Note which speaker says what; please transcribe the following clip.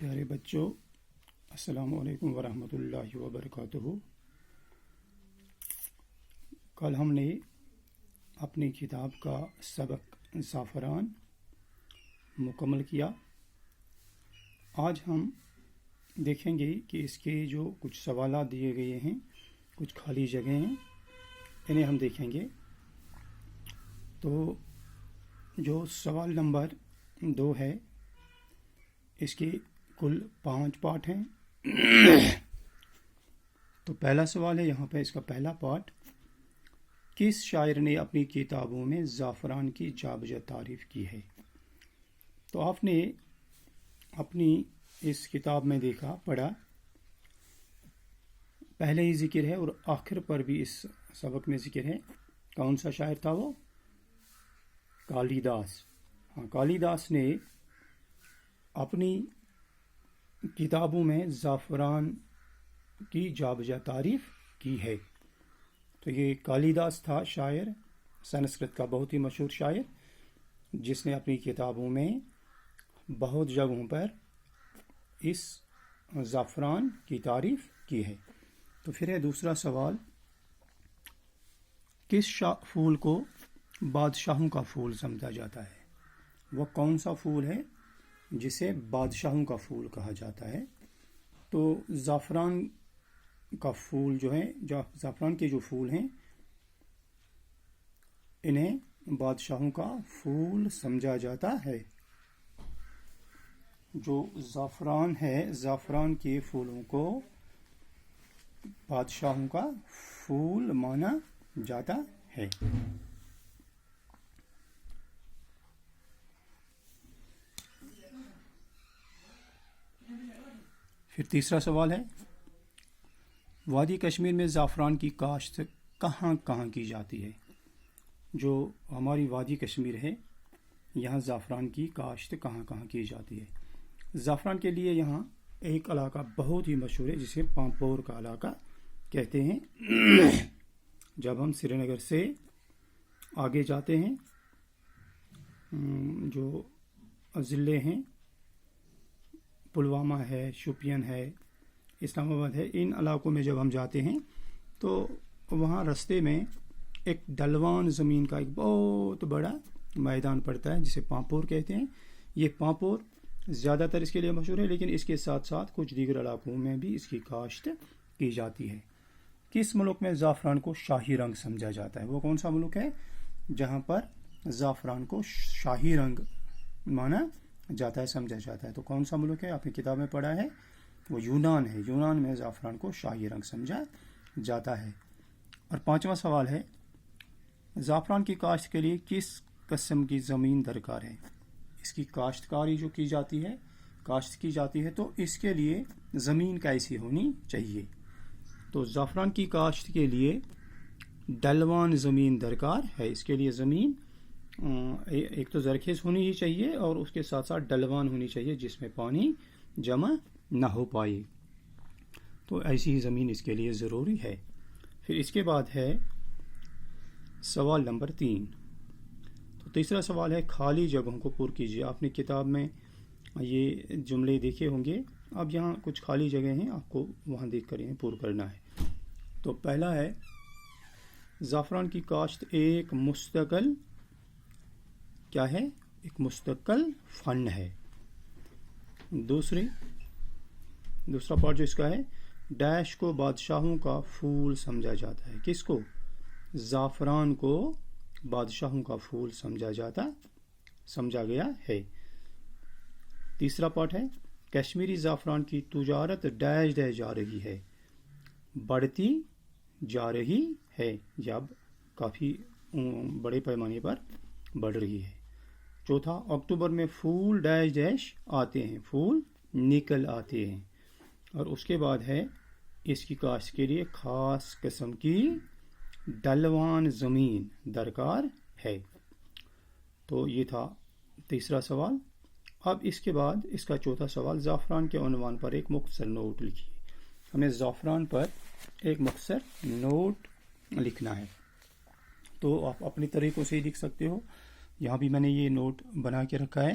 Speaker 1: پیارے بچوں، السلام علیکم ورحمۃ اللہ وبرکاتہ۔ کل ہم نے اپنی کتاب کا سبق زعفران مکمل کیا۔ آج ہم دیکھیں گے کہ اس کے جو کچھ سوالات دیے گئے ہیں، کچھ خالی جگہیں ہیں، انہیں ہم دیکھیں گے۔ تو جو سوال نمبر 2 ہے، اس کے کل 5 پارٹ ہیں۔ تو پہلا سوال ہے یہاں پہ، اس کا پہلا پارٹ، کس شاعر نے اپنی کتابوں میں زعفران کی جا بجا تعریف کی ہے؟ تو آپ نے اپنی اس کتاب میں دیکھا، پڑھا، پہلے ہی ذکر ہے اور آخر پر بھی اس سبق میں ذکر ہے۔ کون سا شاعر تھا وہ؟ کالی داس۔ ہاں، کالی داس نے اپنی کتابوں میں زعفران کی جا بجا تعریف کی ہے۔ تو یہ کالی داس تھا شاعر، سنسکرت کا بہت ہی مشہور شاعر، جس نے اپنی کتابوں میں بہت جگہوں پر اس زعفران کی تعریف کی ہے۔ تو پھر ہے دوسرا سوال، کس پھول کو بادشاہوں کا پھول سمجھا جاتا ہے؟ وہ کون سا پھول ہے جسے بادشاہوں کا پھول کہا جاتا ہے؟ تو زعفران کا پھول جو ہے، زعفران کے جو پھول ہیں، انہیں بادشاہوں کا پھول سمجھا جاتا ہے۔ جو زعفران ہے، زعفران کے پھولوں کو بادشاہوں کا پھول مانا جاتا ہے۔ پھر تیسرا سوال ہے، وادی کشمیر میں زعفران کی کاشت کہاں کہاں کی جاتی ہے؟ جو ہماری وادی کشمیر ہے، یہاں زعفران کی کاشت کہاں کہاں کی جاتی ہے؟ زعفران کے لیے یہاں ایک علاقہ بہت ہی مشہور ہے، جسے پامپور کا علاقہ کہتے ہیں۔ جب ہم سری نگر سے آگے جاتے ہیں، جو ضلع ہیں، پلوامہ ہے، شوپین ہے، اسلام آباد ہے، ان علاقوں میں جب ہم جاتے ہیں تو وہاں رستے میں ایک ڈلوان زمین کا ایک بہت بڑا میدان پڑتا ہے، جسے پامپور کہتے ہیں۔ یہ پامپور زیادہ تر اس کے لیے مشہور ہے، لیکن اس کے ساتھ ساتھ کچھ دیگر علاقوں میں بھی اس کی کاشت کی جاتی ہے۔ کس ملک میں زعفران کو شاہی رنگ سمجھا جاتا ہے؟ وہ کون سا ملک ہے جہاں پر زعفران کو شاہی رنگ مانا جاتا ہے، سمجھا جاتا ہے؟ تو کون سا ملک ہے؟ آپ نے کتاب میں پڑھا ہے، وہ یونان ہے۔ یونان میں زعفران کو شاہی رنگ سمجھا جاتا ہے۔ اور 5واں سوال ہے، زعفران کی کاشت کے لیے کس قسم کی زمین درکار ہے؟ اس کی کاشتکاری جو کی جاتی ہے، کاشت کی جاتی ہے، تو اس کے لیے زمین کیسی ہونی چاہیے؟ تو زعفران کی کاشت کے لیے ڈلوان زمین درکار ہے۔ اس کے لیے زمین ایک تو زرخیز ہونی ہی چاہیے، اور اس کے ساتھ ساتھ ڈلوان ہونی چاہیے، جس میں پانی جمع نہ ہو پائے۔ تو ایسی ہی زمین اس کے لیے ضروری ہے۔ پھر اس کے بعد ہے سوال نمبر 3۔ تو تیسرا سوال ہے، خالی جگہوں کو پر کیجیے۔ آپ نے کتاب میں یہ جملے دیکھے ہوں گے، اب یہاں کچھ خالی جگہ ہیں، آپ کو وہاں دیکھ کر انہیں پر کرنا ہے۔ تو پہلا ہے، زعفران کی کاشت ایک مستقل کیا ہے؟ ایک مستقل فن ہے۔ دوسرا پارٹ جو اس کا ہے، ڈیش کو بادشاہوں کا پھول سمجھا جاتا ہے۔ کس کو؟ زعفران کو بادشاہوں کا پھول سمجھا گیا ہے۔ تیسرا پارٹ ہے، کشمیری زعفران کی تجارت ڈیش ڈیش جا رہی ہے، بڑھتی جا رہی ہے، یا کافی بڑے پیمانے پر بڑھ رہی ہے۔ چوتھا، اکتوبر میں پھول ڈیش ڈیش آتے ہیں، پھول نکل آتے ہیں۔ اور اس کے بعد ہے، اس کی کاشت کے لیے خاص قسم کی ڈلوان زمین درکار ہے۔ تو یہ تھا تیسرا سوال۔ اب اس کے بعد اس کا چوتھا سوال، زعفران کے عنوان پر ایک مختصر نوٹ لکھیے۔ ہمیں زعفران پر ایک مختصر نوٹ لکھنا ہے۔ تو آپ اپنے طریقوں سے ہی لکھ سکتے ہو، یہاں بھی میں نے یہ نوٹ بنا کے رکھا ہے۔